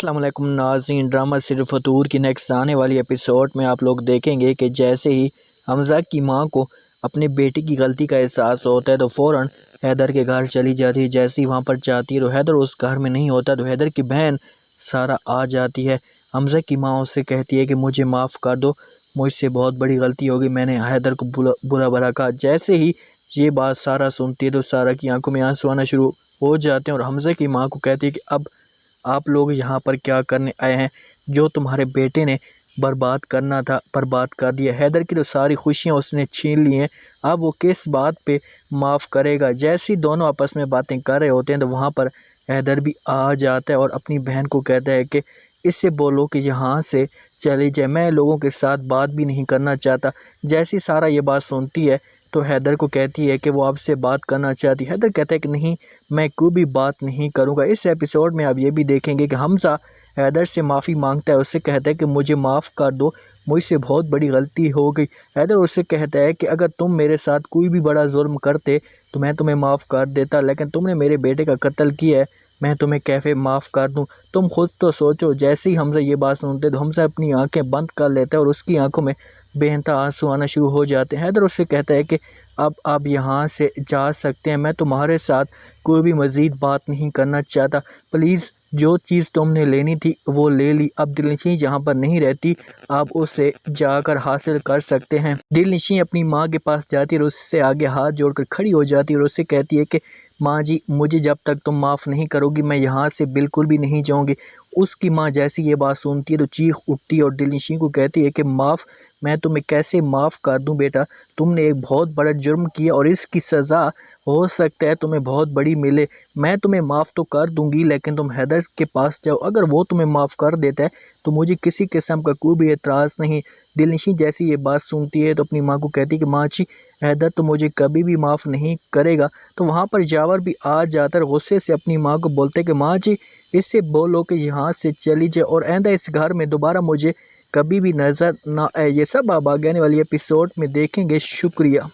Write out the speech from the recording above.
السلام علیکم ناظرین، ڈرامہ سر فطور کی نیکسٹ آنے والی ایپیسوڈ میں آپ لوگ دیکھیں گے کہ جیسے ہی حمزہ کی ماں کو اپنے بیٹے کی غلطی کا احساس ہوتا ہے تو فوراً حیدر کے گھر چلی جاتی ہے۔ جیسے ہی وہاں پر جاتی ہے تو حیدر اس گھر میں نہیں ہوتا تو حیدر کی بہن سارہ آ جاتی ہے۔ حمزہ کی ماں اس سے کہتی ہے کہ مجھے معاف کر دو، مجھ سے بہت بڑی غلطی ہوگی، میں نے حیدر کو برا بھلا کہا۔ جیسے ہی یہ بات سارہ سنتی ہے تو سارہ کی آنکھوں میں آنسو آنا شروع ہو جاتے ہیں اور حمزہ کی ماں کو کہتی ہے کہ اب آپ لوگ یہاں پر کیا کرنے آئے ہیں؟ جو تمہارے بیٹے نے برباد کرنا تھا برباد کر دیا۔ حیدر کی تو ساری خوشیاں اس نے چھین لی ہیں، اب وہ کس بات پہ معاف کرے گا؟ جیسی دونوں آپس میں باتیں کر رہے ہوتے ہیں تو وہاں پر حیدر بھی آ جاتا ہے اور اپنی بہن کو کہتا ہے کہ اس سے بولو کہ یہاں سے چلی جائے، میں لوگوں کے ساتھ بات بھی نہیں کرنا چاہتا۔ جیسی سارہ یہ بات سنتی ہے تو حیدر کو کہتی ہے کہ وہ آپ سے بات کرنا چاہتی ہے۔ حیدر کہتا ہے کہ نہیں، میں کوئی بھی بات نہیں کروں گا۔ اس ایپیسوڈ میں آپ یہ بھی دیکھیں گے کہ حمزہ حیدر سے معافی مانگتا ہے، اس سے کہتا ہے کہ مجھے معاف کر دو، مجھ سے بہت بڑی غلطی ہو گئی۔ حیدر اس سے کہتا ہے کہ اگر تم میرے ساتھ کوئی بھی بڑا ظلم کرتے تو میں تمہیں معاف کر دیتا، لیکن تم نے میرے بیٹے کا قتل کیا ہے، میں تمہیں کیسے معاف کر دوں؟ تم خود تو سوچو۔ جیسے ہی حمزہ یہ بات سنتے تو حمزہ اپنی آنکھیں بند کر لیتا ہے اور اس کی آنکھوں میں بے انتہا آنسو آنا شروع ہو جاتے ہیں۔ حیدر اس سے کہتا ہے کہ اب آپ یہاں سے جا سکتے ہیں، میں تمہارے ساتھ کوئی بھی مزید بات نہیں کرنا چاہتا، پلیز جو چیز تم نے لینی تھی وہ لے لی، اب دلنشین جہاں پر نہیں رہتی آپ اسے جا کر حاصل کر سکتے ہیں۔ دلنشین اپنی ماں کے پاس جاتی ہے اور اس سے آگے ہاتھ جوڑ کر کھڑی ہو جاتی ہے اور اس سے کہتی ہے کہ ماں جی، مجھے جب تک تم معاف نہیں کرو گی میں یہاں سے بالکل بھی نہیں جاؤں گی۔ اس کی ماں جیسی یہ بات سنتی ہے تو چیخ اٹھتی ہے اور دلنشین کو کہتی ہے کہ میں تمہیں کیسے معاف کر دوں بیٹا، تم نے ایک بہت بڑا جرم کیا اور اس کی سزا ہو سکتا ہے تمہیں بہت بڑی ملے۔ میں تمہیں معاف تو کر دوں گی لیکن تم حیدر کے پاس جاؤ، اگر وہ تمہیں معاف کر دیتا ہے تو مجھے کسی قسم کا کوئی بھی اعتراض نہیں۔ دلنشین جیسی یہ بات سنتی ہے تو اپنی ماں کو کہتی ہے کہ ماں جی، حیدر تو مجھے کبھی بھی معاف نہیں کرے گا۔ تو وہاں پر جاور بھی آ جاتا ہے، غصے سے اپنی ماں کو بولتے کہ ماں جی، اس سے بولو کہ یہاں سے چلی جائے اور آئندہ اس گھر میں دوبارہ مجھے کبھی بھی نظر نہ آئے۔ یہ سب آپ آگے آنے والی ایپیسوڈ میں دیکھیں گے۔ شکریہ۔